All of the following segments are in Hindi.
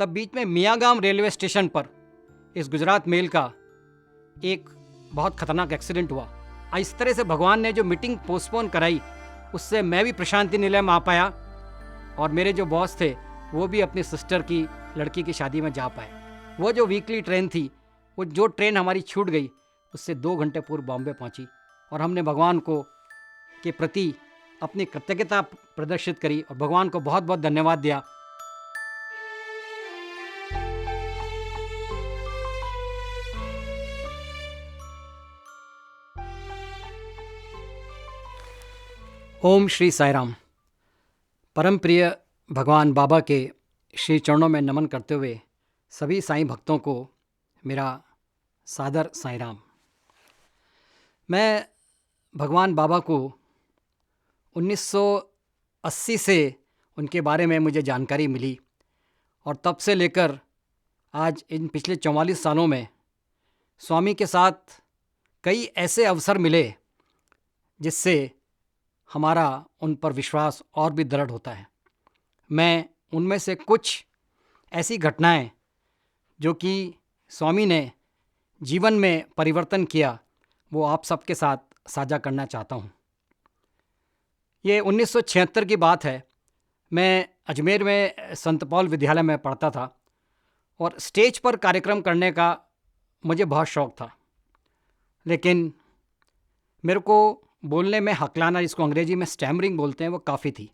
तब बीच में मियागाम रेलवे स्टेशन पर इस गुजरात मेल का एक बहुत खतरनाक एक्सीडेंट हुआ। इस तरह से भगवान ने जो मीटिंग पोस्टपोन कराई उससे मैं भी प्रशांति निलय में आ पाया और मेरे जो बॉस थे वो भी अपनी सिस्टर की लड़की की शादी में जा पाए। वो जो वीकली ट्रेन थी, वो जो ट्रेन हमारी छूट गई उससे 2 घंटे पूर्व बॉम्बे पहुंची और हमने भगवान को के प्रति अपनी कृतज्ञता प्रदर्शित करी और भगवान को बहुत बहुत धन्यवाद दिया। ओम श्री साई राम। परम प्रिय भगवान बाबा के श्री चरणों में नमन करते हुए सभी साईं भक्तों को मेरा सादर साई राम। मैं भगवान बाबा को 1980 से उनके बारे में मुझे जानकारी मिली और तब से लेकर आज इन पिछले 44 सालों में स्वामी के साथ कई ऐसे अवसर मिले जिससे हमारा उन पर विश्वास और भी दृढ़ होता है। मैं उनमें से कुछ ऐसी घटनाएं जो कि स्वामी ने जीवन में परिवर्तन किया वो आप सबके साथ साझा करना चाहता हूँ। ये 1976 की बात है। मैं अजमेर में संत पॉल विद्यालय में पढ़ता था और स्टेज पर कार्यक्रम करने का मुझे बहुत शौक़ था, लेकिन मेरे को बोलने में हकलाना, जिसको अंग्रेजी में स्टैमरिंग बोलते हैं, वो काफ़ी थी।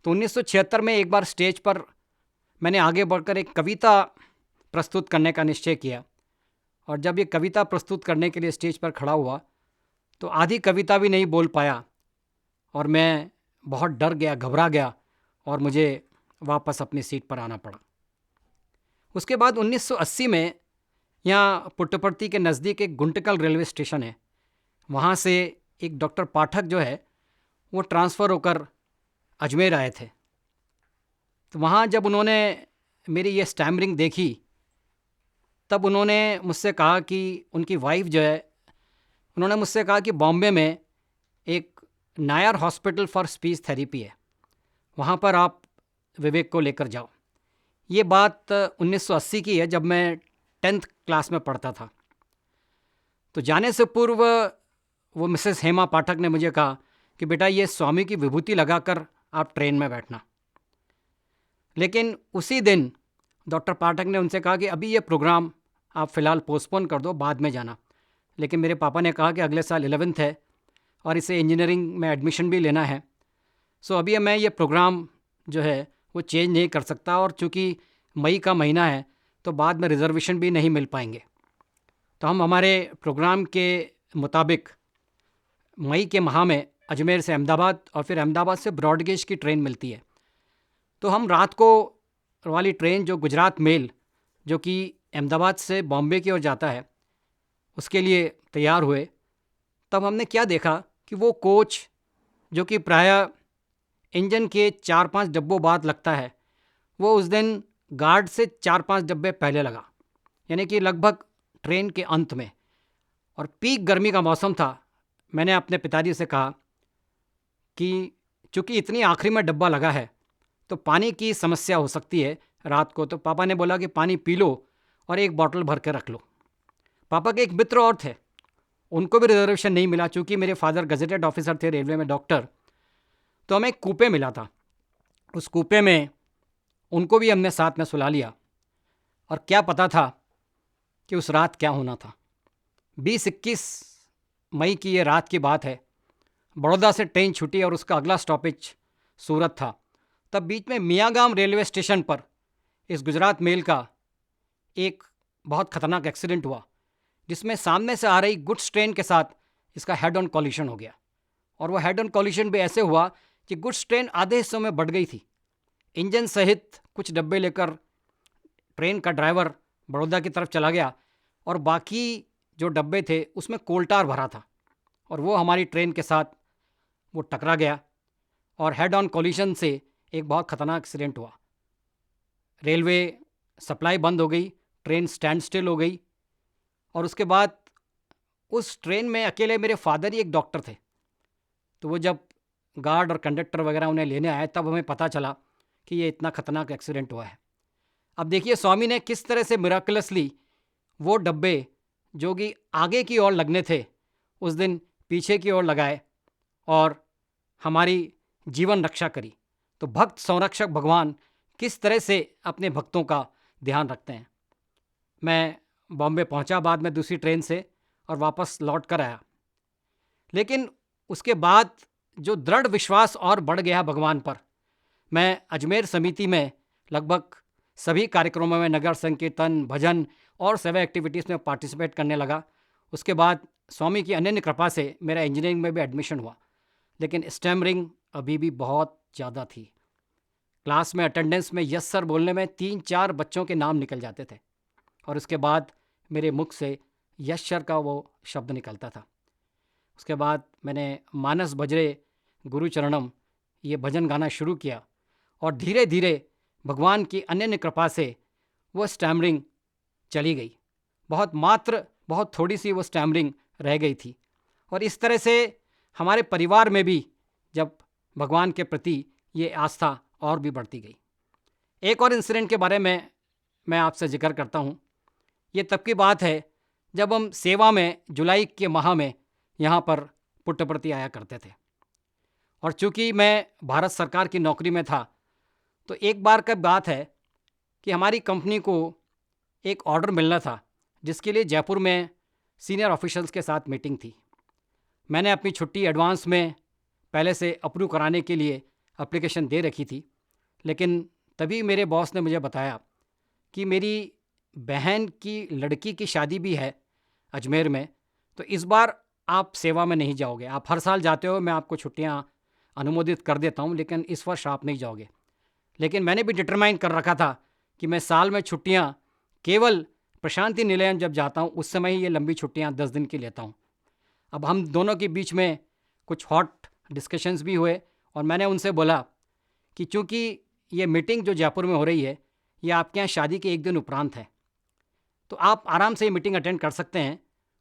तो 1976 में एक बार स्टेज पर मैंने आगे बढ़कर एक कविता प्रस्तुत करने का निश्चय किया और जब ये कविता प्रस्तुत करने के लिए स्टेज पर खड़ा हुआ तो आधी कविता भी नहीं बोल पाया और मैं बहुत डर गया, घबरा गया और मुझे वापस अपनी सीट पर आना पड़ा। उसके बाद 1980 में यहाँ पुट्टपर्ती के नज़दीक एक गुंटकल रेलवे स्टेशन है, वहाँ से एक डॉक्टर पाठक जो है वो ट्रांसफ़र होकर अजमेर आए थे। तो वहाँ जब उन्होंने मेरी ये स्टैमरिंग देखी तब उन्होंने मुझसे कहा कि उनकी वाइफ जो है, उन्होंने मुझसे कहा कि बॉम्बे में एक Nair hospital for speech therapy है, वहाँ पर आप विवेक को लेकर जाओ। ये बात 1980 की है, जब मैं 10th क्लास में पढ़ता था। तो जाने से पूर्व वो मिसेस हेमा पाठक ने मुझे कहा कि बेटा ये स्वामी की विभूति लगाकर आप ट्रेन में बैठना। लेकिन उसी दिन डॉक्टर पाठक ने उनसे कहा कि अभी ये प्रोग्राम आप फ़िलहाल पोस्टपोन कर दो, बाद में जाना। लेकिन मेरे पापा ने कहा कि अगले साल 11th है और इसे इंजीनियरिंग में एडमिशन भी लेना है, सो अभी मैं ये प्रोग्राम जो है वो चेंज नहीं कर सकता और चूँकि मई का महीना है तो बाद में रिजर्वेशन भी नहीं मिल पाएंगे। तो हम हमारे प्रोग्राम के मुताबिक मई के माह में अजमेर से अहमदाबाद और फिर अहमदाबाद से ब्रॉडगेज की ट्रेन मिलती है, तो हम रात को वाली ट्रेन जो गुजरात मेल जो कि अहमदाबाद से बॉम्बे की ओर जाता है उसके लिए तैयार हुए। तब हमने क्या देखा कि वो कोच जो कि प्रायः इंजन के 4-5 डब्बों बाद लगता है, वो उस दिन गार्ड से 4-5 डब्बे पहले लगा, यानी कि लगभग ट्रेन के अंत में, और पीक गर्मी का मौसम था। मैंने अपने पिताजी से कहा कि चूँकि इतनी आखिरी में डब्बा लगा है तो पानी की समस्या हो सकती है रात को। तो पापा ने बोला कि पानी पी लो और एक बॉटल भर के रख लो। पापा के एक मित्र और थे, उनको भी रिजर्वेशन नहीं मिला, चूँकि मेरे फादर गजेटेड ऑफिसर थे रेलवे में, डॉक्टर। तो हमें एक कूपे मिला था, उस कूपे में उनको भी हमने साथ में सुला लिया। और क्या पता था कि उस रात क्या होना था। 20-21 मई की ये रात की बात है। बड़ौदा से ट्रेन छूटी और उसका अगला स्टॉपेज सूरत था। तब बीच में मियागाम रेलवे स्टेशन पर इस गुजरात मेल का एक बहुत खतरनाक एक्सीडेंट हुआ, जिसमें सामने से आ रही गुड्स ट्रेन के साथ इसका हेड ऑन कॉलिशन हो गया। और वो हेड ऑन कॉलिशन भी ऐसे हुआ कि गुड्स ट्रेन आधे हिस्सों में बढ़ गई थी। इंजन सहित कुछ डब्बे लेकर ट्रेन का ड्राइवर बड़ौदा की तरफ चला गया और बाकी जो डब्बे थे उसमें कोल्टार भरा था और वो हमारी ट्रेन के साथ वो टकरा गया और हेड ऑन कॉलिशन से एक बहुत ख़तरनाक एक्सीडेंट हुआ। रेलवे सप्लाई बंद हो गई, ट्रेन स्टैंड स्टिल हो गई और उसके बाद उस ट्रेन में अकेले मेरे फादर ही एक डॉक्टर थे। तो वो जब गार्ड और कंडक्टर वगैरह उन्हें लेने आए तब हमें पता चला कि ये इतना ख़तरनाक एक्सीडेंट हुआ है। अब देखिए स्वामी ने किस तरह से मिराकुलसली वो डब्बे जो कि आगे की ओर लगने थे उस दिन पीछे की ओर लगाए और हमारी जीवन रक्षा करी। तो भक्त संरक्षक भगवान किस तरह से अपने भक्तों का ध्यान रखते हैं। मैं बॉम्बे पहुंचा बाद में दूसरी ट्रेन से और वापस लौट कर आया, लेकिन उसके बाद जो दृढ़ विश्वास और बढ़ गया भगवान पर। मैं अजमेर समिति में लगभग सभी कार्यक्रमों में नगर संकीर्तन, भजन और सेवा एक्टिविटीज़ में पार्टिसिपेट करने लगा। उसके बाद स्वामी की अनन्य कृपा से मेरा इंजीनियरिंग में भी एडमिशन हुआ, लेकिन स्टैमरिंग अभी भी बहुत ज़्यादा थी। क्लास में अटेंडेंस में यस सर बोलने में 3-4 बच्चों के नाम निकल जाते थे और उसके बाद मेरे मुख से यस सर का वो शब्द निकलता था। उसके बाद मैंने मानस भजरे गुरुचरणम ये भजन गाना शुरू किया और धीरे धीरे भगवान की अनन्य कृपा से वो स्टैमरिंग चली गई। बहुत थोड़ी सी वो स्टैमरिंग रह गई थी। और इस तरह से हमारे परिवार में भी जब भगवान के प्रति ये आस्था और भी बढ़ती गई। एक और इंसिडेंट के बारे में मैं आपसे जिक्र करता हूँ। ये तब की बात है जब हम सेवा में जुलाई के माह में यहाँ पर पुट्टपर्ती आया करते थे, और चूँकि मैं भारत सरकार की नौकरी में था, तो एक बार की बात है कि हमारी कंपनी को एक ऑर्डर मिलना था जिसके लिए जयपुर में सीनियर ऑफिशियल्स के साथ मीटिंग थी। मैंने अपनी छुट्टी एडवांस में पहले से अप्रूव कराने के लिए एप्लीकेशन दे रखी थी, लेकिन तभी मेरे बॉस ने मुझे बताया कि मेरी बहन की लड़की की शादी भी है अजमेर में, तो इस बार आप सेवा में नहीं जाओगे। आप हर साल जाते हो, मैं आपको छुट्टियां अनुमोदित कर देता हूं, लेकिन इस वर्ष आप नहीं जाओगे। लेकिन मैंने भी डिटरमाइन कर रखा था कि मैं साल में छुट्टियां केवल प्रशांति निलयम जब जाता हूं उस समय ही ये लंबी छुट्टियां 10 दिन की लेता हूं। अब हम दोनों के बीच में कुछ हॉट डिस्कशंस भी हुए और मैंने उनसे बोला कि चूँकि ये मीटिंग जो जयपुर में हो रही है ये आपके यहाँ शादी के एक दिन उपरांत है, तो आप आराम से ये मीटिंग अटेंड कर सकते हैं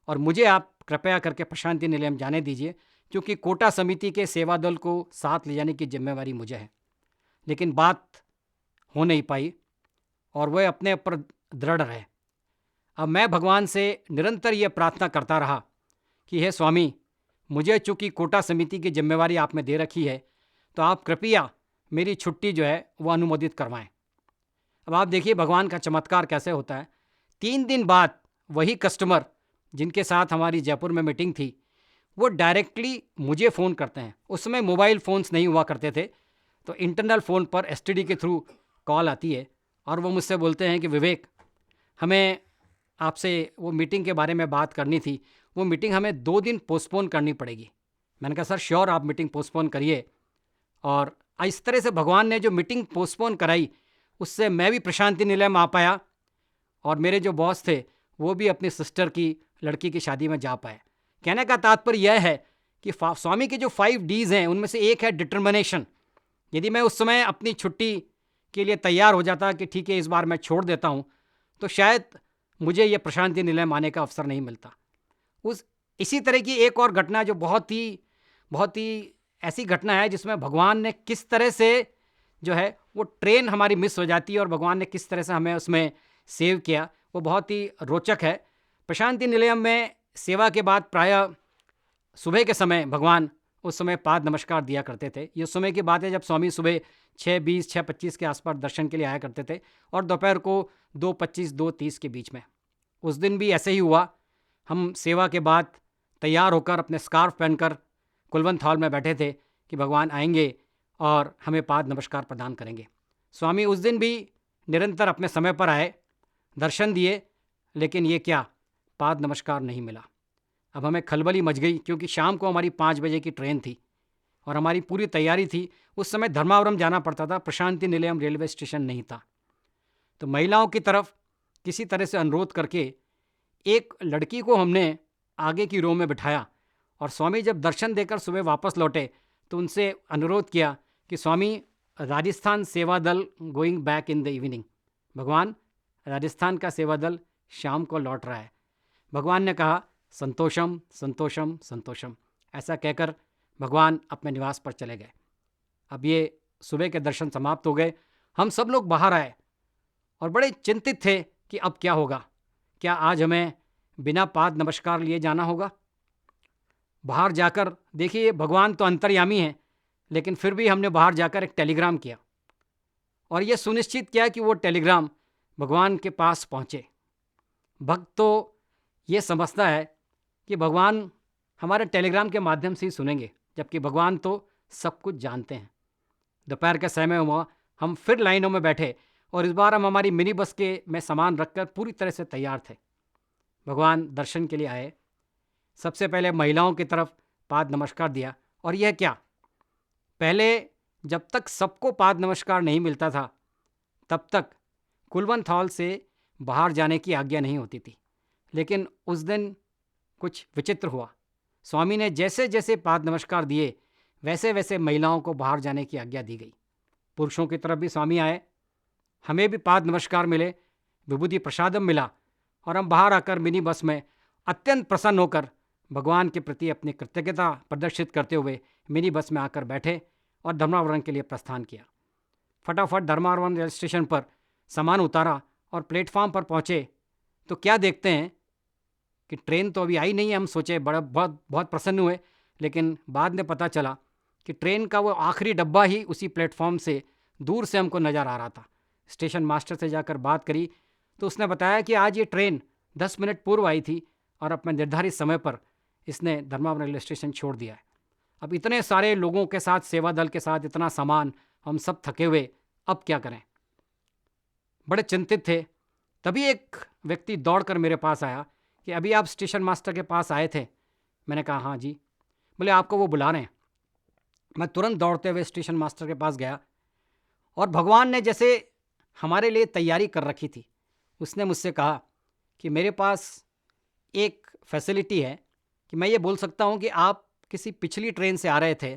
और मुझे आप कृपया करके प्रशांति निलयम जाने दीजिए, क्योंकि कोटा समिति के सेवा दल को साथ ले जाने की जिम्मेवारी मुझे है। लेकिन बात हो नहीं पाई और वह अपने ऊपर दृढ़ रहे। अब मैं भगवान से निरंतर ये प्रार्थना करता रहा कि हे स्वामी, मुझे चूँकि कोटा समिति की जिम्मेवारी आपने दे रखी है, तो आप कृपया मेरी छुट्टी जो है वो अनुमोदित करवाएं। अब आप देखिए भगवान का चमत्कार कैसे होता है। 3 दिन बाद वही कस्टमर जिनके साथ हमारी जयपुर में मीटिंग थी, वो डायरेक्टली मुझे फ़ोन करते हैं। उस समय मोबाइल फ़ोन्स नहीं हुआ करते थे, तो इंटरनल फ़ोन पर एसटीडी के थ्रू कॉल आती है और वो मुझसे बोलते हैं कि विवेक, हमें आपसे वो मीटिंग के बारे में बात करनी थी, वो मीटिंग हमें 2 दिन पोस्टपोन करनी पड़ेगी। मैंने कहा सर श्योर, आप मीटिंग पोस्टपोन करिए। और इस तरह से भगवान ने जो मीटिंग पोस्टपोन कराई उससे मैं भी प्रशांति निलयम आ पाया और मेरे जो बॉस थे वो भी अपनी सिस्टर की लड़की की शादी में जा पाए। कहने का तात्पर्य यह है कि स्वामी के जो 5 Ds हैं उनमें से एक है डिटर्मिनेशन। यदि मैं उस समय अपनी छुट्टी के लिए तैयार हो जाता कि ठीक है इस बार मैं छोड़ देता हूँ, तो शायद मुझे ये प्रशांति निलयम आने का अवसर नहीं मिलता। इसी तरह की एक और घटना जो बहुत ही ऐसी घटना है जिसमें भगवान ने किस तरह से जो है वो ट्रेन हमारी मिस हो जाती है और भगवान ने किस तरह से हमें उसमें सेव किया, वो बहुत ही रोचक है। प्रशांति निलयम में सेवा के बाद प्रायः सुबह के समय भगवान उस समय पाद नमस्कार दिया करते थे। ये उस समय की बात है जब स्वामी सुबह 6:20 6:25 के आसपास दर्शन के लिए आया करते थे और दोपहर को 2:25 2:30 के बीच में। उस दिन भी ऐसे ही हुआ। हम सेवा के बाद तैयार होकर अपने स्कार्फ पहनकर कुलवंत हॉल में बैठे थे कि भगवान आएंगे और हमें पाद नमस्कार प्रदान करेंगे। स्वामी उस दिन भी निरंतर अपने समय पर आए, दर्शन दिए, लेकिन ये क्या, पाद नमस्कार नहीं मिला। अब हमें खलबली मच गई क्योंकि शाम को हमारी 5 बजे की ट्रेन थी और हमारी पूरी तैयारी थी। उस समय धर्मावरम जाना पड़ता था, प्रशांति निलयम रेलवे स्टेशन नहीं था। तो महिलाओं की तरफ किसी तरह से अनुरोध करके एक लड़की को हमने आगे की रो में बिठाया और स्वामी जब दर्शन देकर सुबह वापस लौटे तो उनसे अनुरोध किया कि स्वामी, राजस्थान सेवा दल going back in the evening. भगवान, राजस्थान का सेवा दल शाम को लौट रहा है। भगवान ने कहा संतोषम संतोषम संतोषम। ऐसा कहकर भगवान अपने निवास पर चले गए। अब ये सुबह के दर्शन समाप्त हो गए, हम सब लोग बाहर आए और बड़े चिंतित थे कि अब क्या होगा, क्या आज हमें बिना पाद नमस्कार लिए जाना होगा। बाहर जाकर देखिए, भगवान तो अंतर्यामी हैं, लेकिन फिर भी हमने बाहर जाकर एक टेलीग्राम किया और ये सुनिश्चित किया कि वो टेलीग्राम भगवान के पास पहुँचे। भक्त तो ये समझता है कि भगवान हमारे टेलीग्राम के माध्यम से ही सुनेंगे, जबकि भगवान तो सब कुछ जानते हैं। दोपहर का समय हुआ, हम फिर लाइनों में बैठे और इस बार हम हमारी मिनी बस के में सामान रखकर पूरी तरह से तैयार थे। भगवान दर्शन के लिए आए। सबसे पहले महिलाओं की तरफ पाद नमस्कार दिया। और यह क्या, पहले जब तक सबको पाद नमस्कार नहीं मिलता था तब तक कुलवंत हॉल से बाहर जाने की आज्ञा नहीं होती थी। लेकिन उस दिन कुछ विचित्र हुआ। स्वामी ने जैसे जैसे पाद नमस्कार दिए वैसे वैसे महिलाओं को बाहर जाने की आज्ञा दी गई। पुरुषों की तरफ भी स्वामी आए, हमें भी पाद नमस्कार मिले, विभूति प्रसादम मिला और हम बाहर आकर मिनी बस में अत्यंत प्रसन्न होकर भगवान के प्रति अपनी कृतज्ञता प्रदर्शित करते हुए मिनी बस में आकर बैठे और धर्मावरण के लिए प्रस्थान किया। फटाफट धर्मावरण रेल स्टेशन पर सामान उतारा और प्लेटफॉर्म पर पहुँचे तो क्या देखते हैं कि ट्रेन तो अभी आई नहीं है। हम सोचे, बड़ा बहुत प्रसन्न हुए, लेकिन बाद में पता चला कि ट्रेन का वो आखिरी डब्बा ही उसी प्लेटफॉर्म से दूर से हमको नज़र आ रहा था। स्टेशन मास्टर से जाकर बात करी तो उसने बताया कि आज ये ट्रेन 10 मिनट पूर्व आई थी और अपने निर्धारित समय पर इसने धर्मावरम रेलवे स्टेशन छोड़ दिया है। अब इतने सारे लोगों के साथ, सेवा दल के साथ, इतना सामान, हम सब थके हुए, अब क्या करें। बड़े चिंतित थे। तभी एक व्यक्ति दौड़कर मेरे पास आया कि अभी आप स्टेशन मास्टर के पास आए थे। मैंने कहा हाँ जी। बोले आपको वो बुला रहे हैं। मैं तुरंत दौड़ते हुए स्टेशन मास्टर के पास गया और भगवान ने जैसे हमारे लिए तैयारी कर रखी थी, उसने मुझसे कहा कि मेरे पास एक फैसिलिटी है कि मैं ये बोल सकता हूँ कि आप किसी पिछली ट्रेन से आ रहे थे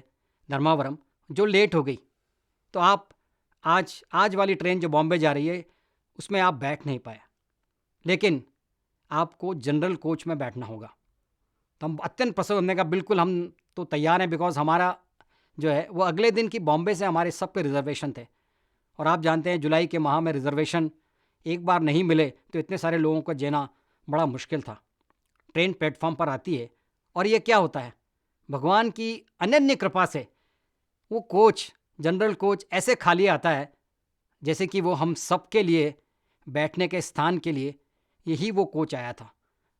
धर्मावरम, जो लेट हो गई, तो आप आज वाली ट्रेन जो बॉम्बे जा रही है उसमें आप बैठ नहीं पाए, लेकिन आपको जनरल कोच में बैठना होगा। तो हम अत्यंत प्रसन्न, हमने कहा बिल्कुल हम तो तैयार हैं, बिकॉज हमारा जो है वो अगले दिन की बॉम्बे से हमारे सब के रिजर्वेशन थे और आप जानते हैं जुलाई के माह में रिजर्वेशन एक बार नहीं मिले तो इतने सारे लोगों को जीना बड़ा मुश्किल था। ट्रेन प्लेटफॉर्म पर आती है और ये क्या होता है, भगवान की अनन्य कृपा से वो कोच, जनरल कोच ऐसे खाली आता है जैसे कि वो हम सब के लिए बैठने के स्थान के लिए यही वो कोच आया था।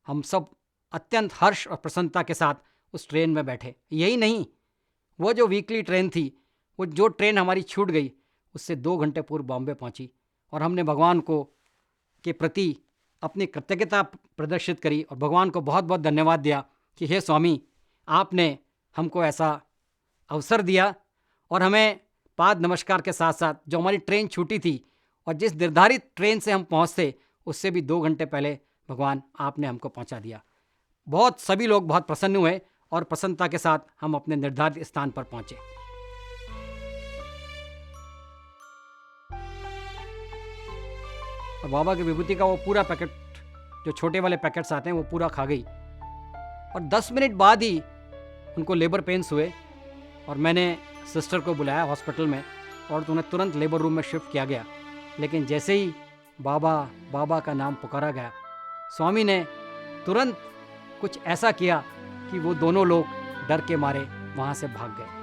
हम सब अत्यंत हर्ष और प्रसन्नता के साथ उस ट्रेन में बैठे। यही नहीं, वो जो वीकली ट्रेन थी, वो जो ट्रेन हमारी छूट गई उससे 2 घंटे पूर्व बॉम्बे पहुंची और हमने भगवान को के प्रति अपनी कृतज्ञता प्रदर्शित करी और भगवान को बहुत बहुत धन्यवाद दिया कि हे स्वामी, आपने हमको ऐसा अवसर दिया और हमें पाद नमस्कार के साथ साथ जो हमारी ट्रेन छूटी थी और जिस निर्धारित ट्रेन से हम पहुंचते उससे भी 2 घंटे पहले भगवान आपने हमको पहुंचा दिया। बहुत सभी लोग बहुत प्रसन्न हुए और प्रसन्नता के साथ हम अपने निर्धारित स्थान पर पहुंचे। और बाबा की विभूति का वो पूरा पैकेट, जो छोटे वाले पैकेट्स आते हैं, वो पूरा खा गई और 10 मिनट बाद ही उनको लेबर पेन्स हुए और मैंने सिस्टर को बुलाया हॉस्पिटल में और उन्हें तुरंत लेबर रूम में शिफ्ट किया गया। लेकिन जैसे ही बाबा बाबा का नाम पुकारा गया, स्वामी ने तुरंत कुछ ऐसा किया कि वो दोनों लोग डर के मारे वहाँ से भाग गए।